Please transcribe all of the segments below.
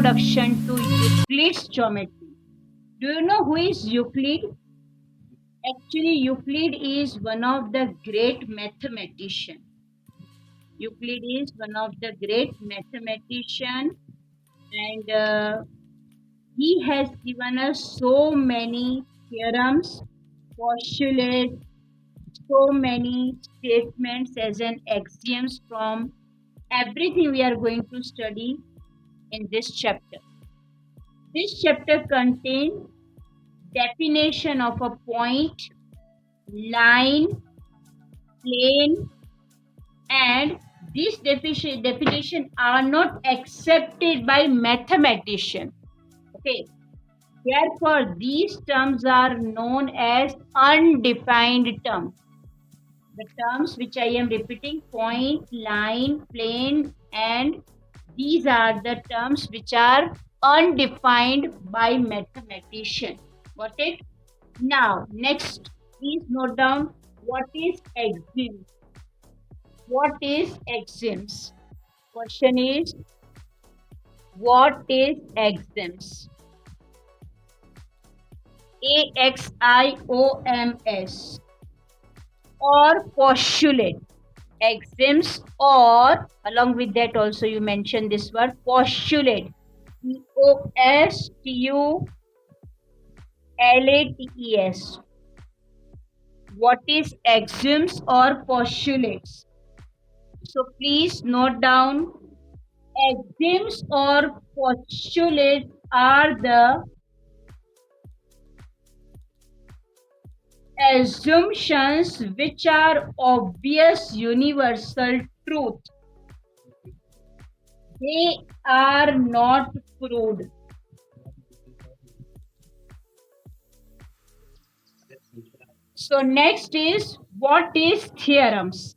introduction to Euclid's geometry. Do you know who is Euclid? Actually, Euclid is one of the great mathematicians. Euclid is one of the great mathematician, and he has given us so many theorems, postulates, so many statements as an axioms from everything we are going to study in this chapter. This chapter contains definition of a point, line, plane, and these definition are not accepted by mathematician. Okay, therefore these terms are known as undefined terms. The terms which I am repeating, point, line, plane, and these are the terms which are undefined by mathematician. Got it? Now, next, please note down what is axioms. What is axioms? Question is, what is axioms? AXIOMS or postulate. Axioms, or along with that also you mention this word postulate. POSTULATES. What is axioms or postulates? So please note down, axioms or postulates are the assumptions which are obvious universal truth. They are not proved. So next is, what is theorems?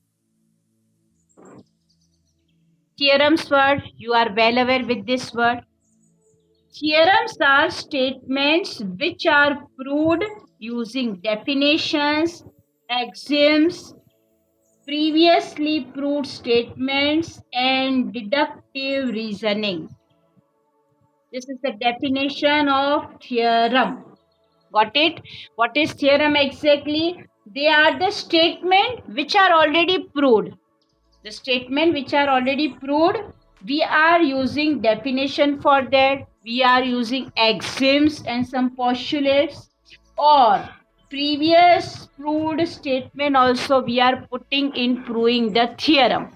Theorems word, you are well aware with this word. Theorems are statements which are proved using definitions, axioms, previously proved statements, and deductive reasoning. This is the definition of theorem. Got it? What is theorem exactly? They are the statement which are already proved. The statement which are already proved, we are using definition for that. We are using axioms and some postulates, or previous proved statement also we are putting in proving the theorem.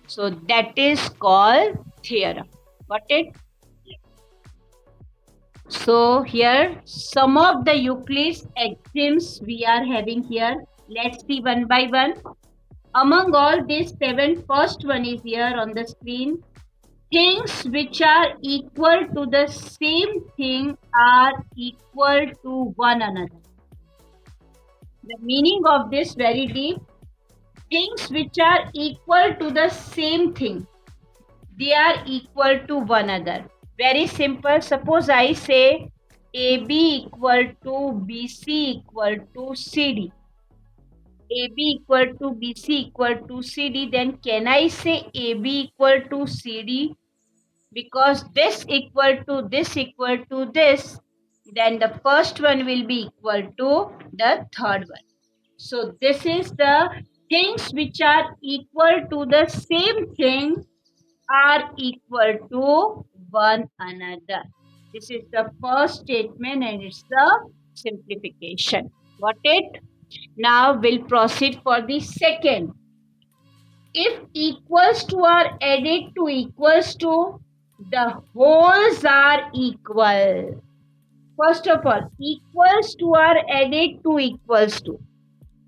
So that is called theorem. Got it? So here some of the Euclid's axioms we are having here. Let's see one by one. Among all these seven, first one is here on the screen. Things which are equal to the same thing are equal to one another. The meaning of this very deep. Things which are equal to the same thing, they are equal to one another. Very simple. Suppose I say AB equal to BC equal to CD. AB equal to BC equal to CD, then can I say AB equal to CD? Because this equal to this equal to this, then the first one will be equal to the third one. So this is the things which are equal to the same thing are equal to one another. This is the first statement and it's the simplification. Got it? Now we'll proceed for the second. If equals to are added to equals to, the wholes are equal. First of all, equals to are added to equals to.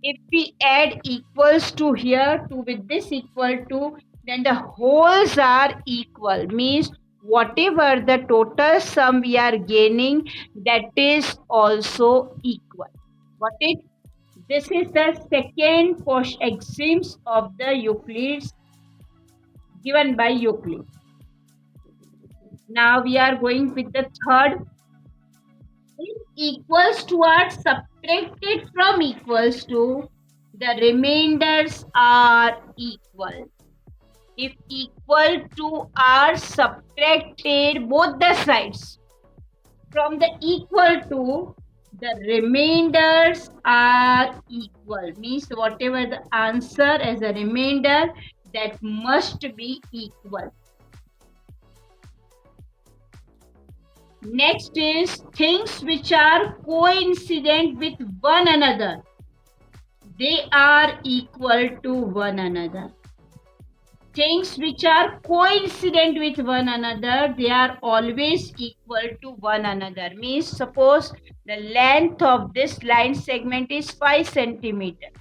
If we add equals to here to with this equal to, then the wholes are equal. Means whatever the total sum we are gaining, that is also equal. Got it? This is the second axioms of the Euclid's given by Euclid. Now we are going with the third. If equals to are subtracted from equals to, the remainders are equal. If equal to are subtracted both the sides from the equal to, the remainders are equal. Means whatever the answer as a remainder, that must be equal. Next is things which are coincident with one another. They are equal to one another. Things which are coincident with one another, they are always equal to one another. Means suppose the length of this line segment is 5 centimeter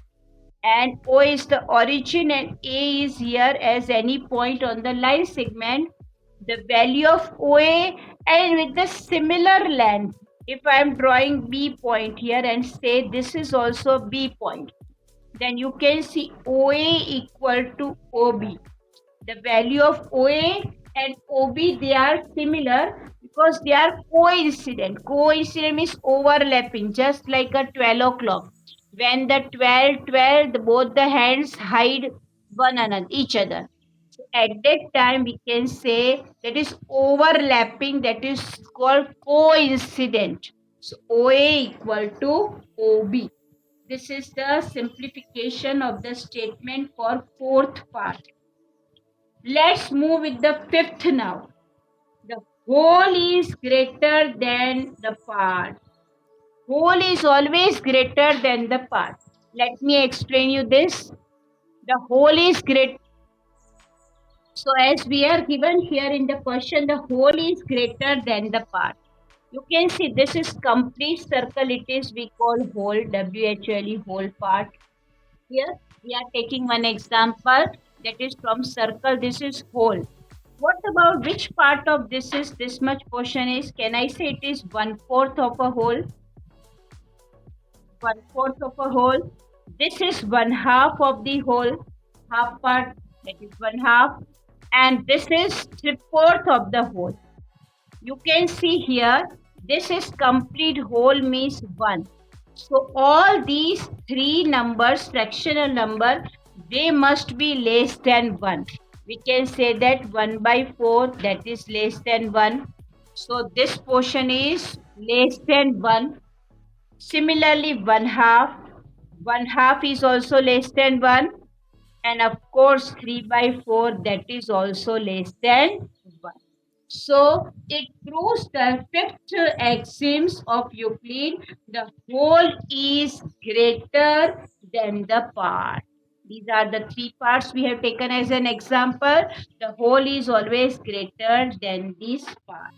and O is the origin and A is here as any point on the line segment. The value of OA and with the similar length, if I am drawing B point here and say this is also B point, then you can see OA equal to OB. The value of OA and OB, they are similar because they are coincident. Coincident means overlapping, just like a 12 o'clock. When the 12, both the hands hide one another, each other. So at that time, we can say that is overlapping, that is called coincident. So OA equal to OB. This is the simplification of the statement for fourth part. Let's move with the fifth now. The whole is greater than the part. Whole is always greater than the part. Let me explain you this. The whole is great. So as we are given here in the question, the whole is greater than the part. You can see this is complete circle. It is we call whole, WHOLE, whole part. Here we are taking one example, that is from circle. This is whole. What about which part of this is this much portion is? Can I say it is 1/4 of a whole? 1/4 of a whole. This is 1/2 of the whole. Half part, that is 1/2. And this is 3/4 of the whole. You can see here, this is complete whole means 1. So all these three numbers, fractional number, they must be less than 1. We can say that 1/4, that is less than 1. So this portion is less than 1. Similarly, 1/2. 1/2 is also less than 1. And of course, 3/4, that is also less than 1. So it proves the fifth axioms of Euclid. The whole is greater than the part. These are the three parts we have taken as an example. The whole is always greater than this part.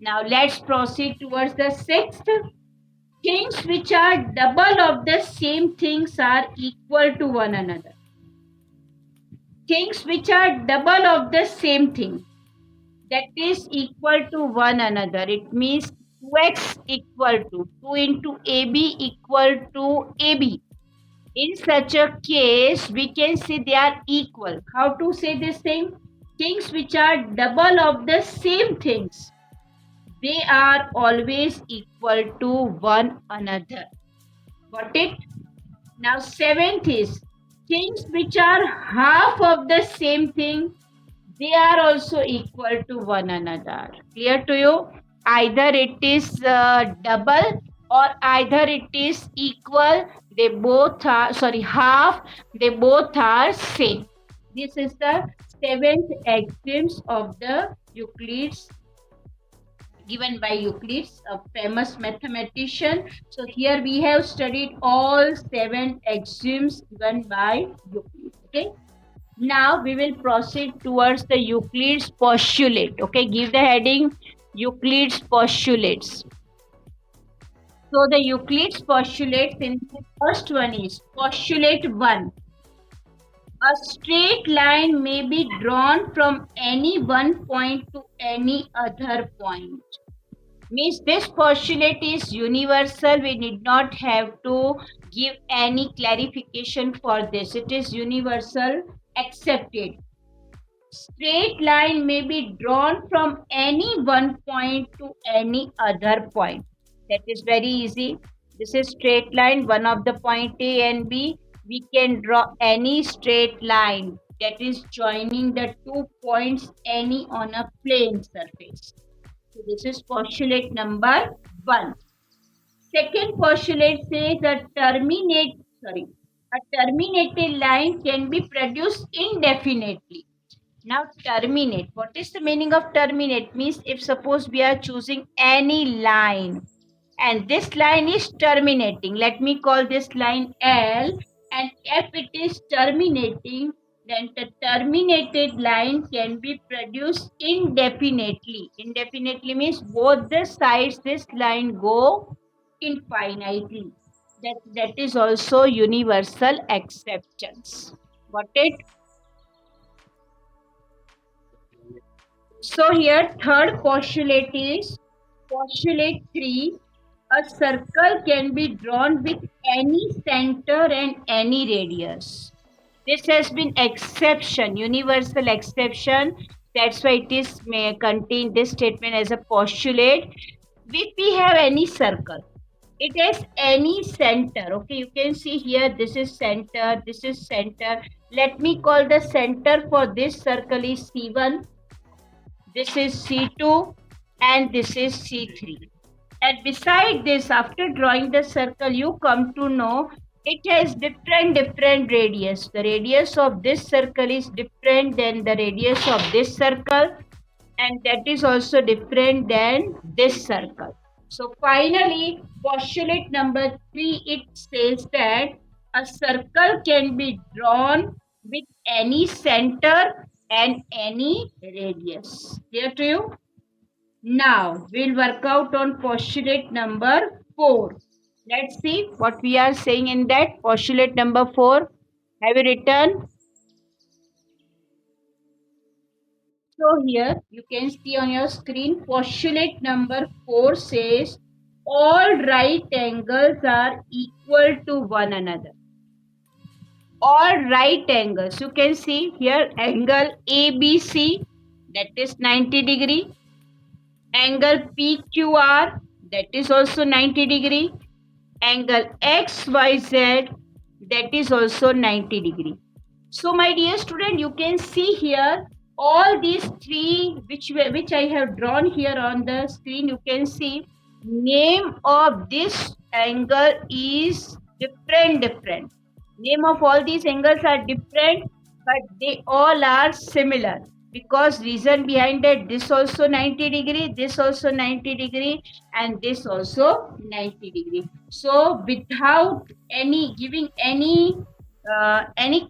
Now let's proceed towards the sixth. Things which are double of the same things are equal to one another. Things which are double of the same thing, that is equal to one another. It means 2x equal to 2 into AB equal to AB. In such a case, we can say they are equal. How to say this thing? Things which are double of the same things, they are always equal to one another. Got it? Now seventh is things which are half of the same thing, they are also equal to one another. Clear to you? Either it is double or either it is equal. They both are, half, they both are same. This is the seventh axioms of the Euclid's, given by Euclid's, a famous mathematician. So here we have studied all 7 axioms given by Euclid. Okay. Now we will proceed towards the Euclid's postulate. Okay, give the heading Euclid's postulates. So the Euclid's postulates, in the first one is postulate 1. A straight line may be drawn from any one point to any other point. Means this postulate is universal. We need not have to give any clarification for this. It is universal, accepted. Straight line may be drawn from any one point to any other point. That is very easy. This is straight line, one of the point A and B. We can draw any straight line that is joining the 2 points any on a plane surface. So this is postulate number 1. Second postulate says a terminated line can be produced indefinitely. Now terminate. What is the meaning of terminate? Means if suppose we are choosing any line and this line is terminating. Let me call this line L, and if it is terminating, then the terminated line can be produced indefinitely. Indefinitely means both the sides this line go infinitely. That is also universal acceptance. Got it? So here third postulate is postulate 3. A circle can be drawn with any center and any radius. This has been exception, universal exception. That's why it is may contain this statement as a postulate. If we have any circle, it has any center. Okay, you can see here this is center, this is center. Let me call the center for this circle is C1, this is C2, and this is C3. And beside this, after drawing the circle, you come to know it has different radius. The radius of this circle is different than the radius of this circle, and that is also different than this circle. So finally, postulate number 3, it says that a circle can be drawn with any center and any radius. Clear to you? Now we'll work out on postulate number 4. Let's see what we are saying in that postulate number 4. Have you written? So here you can see on your screen postulate number 4 says all right angles are equal to one another. All right angles. You can see here angle ABC, that is 90 degree. Angle PQR, that is also 90 degree. Angle XYZ, that is also 90 degree. So my dear student, you can see here all these three which I have drawn here on the screen. You can see name of this angle is different. Name of all these angles are different, but they all are similar. Because reason behind that, this also 90 degree, this also 90 degree, and this also 90 degree. So without any giving any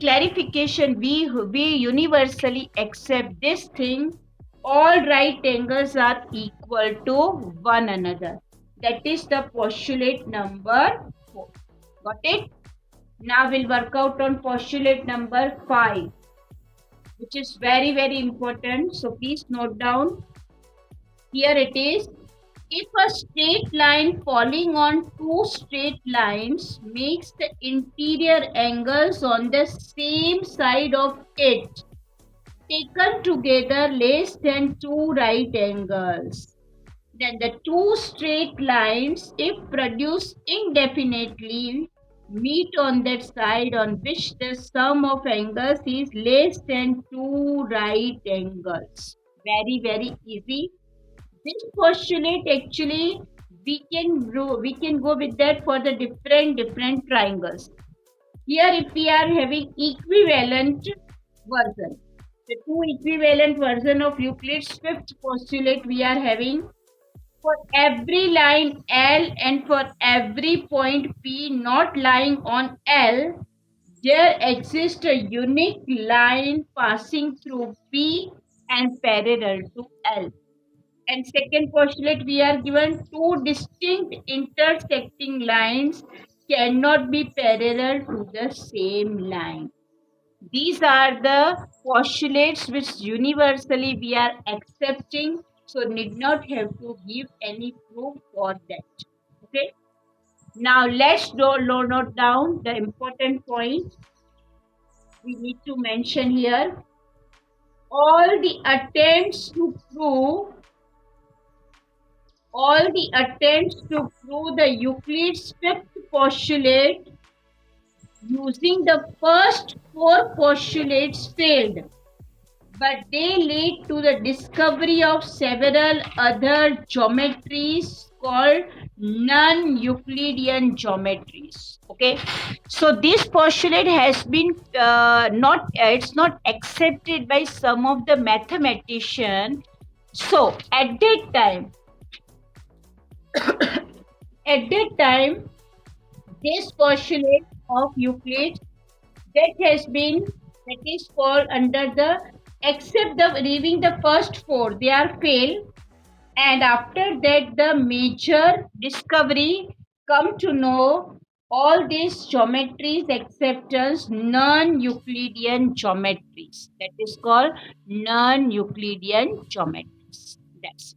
clarification, we universally accept this thing. All right angles are equal to one another. That is the postulate number 4. Got it? Now we'll work out on postulate number 5, which is very important. So please note down. Here it is. If a straight line falling on two straight lines makes the interior angles on the same side of it taken together less than two right angles, then the two straight lines, if produced indefinitely, meet on that side on which the sum of angles is less than two right angles. Very easy. This postulate actually we can go with that for the different triangles. Here if we are having equivalent version, the two equivalent version of Euclid's fifth postulate we are having for every line L and for every point P not lying on L, there exists a unique line passing through P and parallel to L. And second postulate, we are given two distinct intersecting lines cannot be parallel to the same line. These are the postulates which universally we are accepting, so need not have to give any proof for that. Okay. Now let's note down the important point we need to mention here. All the attempts to prove the Euclid's fifth postulate using the first four postulates failed, but they lead to the discovery of several other geometries called non-Euclidean geometries. Okay, so this postulate has been not it's not accepted by some of the mathematicians. So at that time, this postulate of Euclid that is called under the except the leaving the first four they are failed, and after that the major discovery come to know all these geometries except as non-Euclidean geometries, that is called non-Euclidean geometries. That's